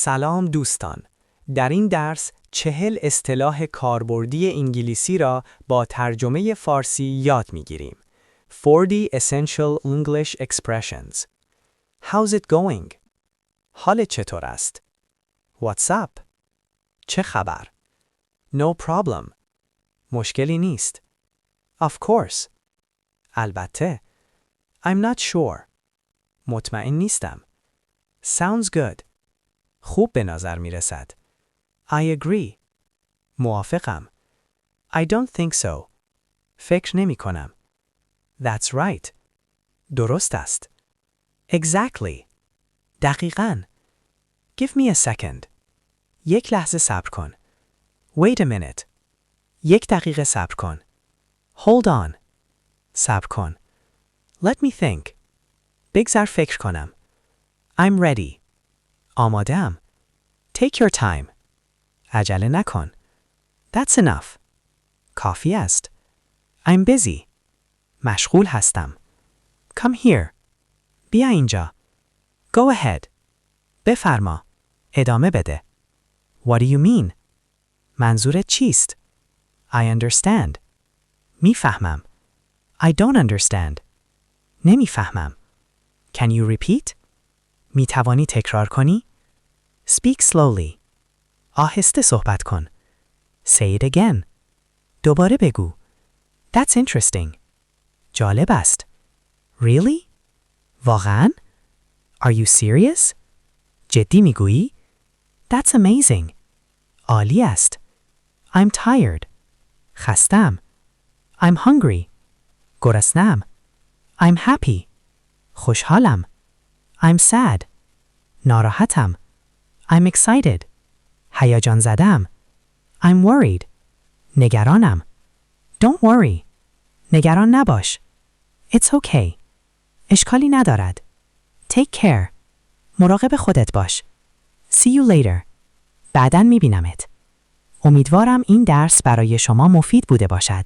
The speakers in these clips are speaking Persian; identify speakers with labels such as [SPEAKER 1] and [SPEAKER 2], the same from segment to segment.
[SPEAKER 1] سلام دوستان. در این درس 40 اصطلاح کاربردی انگلیسی را با ترجمه فارسی یاد می‌گیریم. 40 Essential English Expressions. How's it going? حالت چطور است؟ What's up? چه خبر؟ No problem. مشکلی نیست. Of course. البته. I'm not sure. مطمئن نیستم. Sounds good. خوب به نظر می رسد. I agree. موافقم. I don't think so. فکر نمی کنم. That's right. درست است. Exactly. دقیقاً. Give me a second. یک لحظه صبر کن. Wait a minute. یک دقیقه صبر کن. Hold on. صبر کن. Let me think. بگذار فکر کنم. I'm ready. آماده‌ام. Take your time. عجله نکن. That's enough. کافی است. I'm busy. مشغول هستم. Come here. بیا اینجا. Go ahead. بفرما. ادامه بده. What do you mean? منظورت چیست؟ I understand. میفهمم. I don't understand. نمیفهمم. Can you repeat? می توانی تکرار کنی؟ Speak slowly. آهسته صحبت کن. Say it again. دوباره بگو. That's interesting. جالب است. Really? واقعاً؟ Are you serious? جدی میگویی؟ That's amazing. عالی است. I'm tired. خستم. I'm hungry. گرسنه‌ام. I'm happy. خوشحالم. I'm sad. ناراحتم. I'm excited. هیجان زدم. I'm worried. نگرانم. Don't worry. نگران نباش. It's okay. اشکالی ندارد. Take care. مراقب خودت باش. See you later. بعداً میبینمت. امیدوارم این درس برای شما مفید بوده باشد.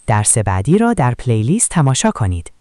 [SPEAKER 1] درس بعدی را در پلیلیست تماشا کنید.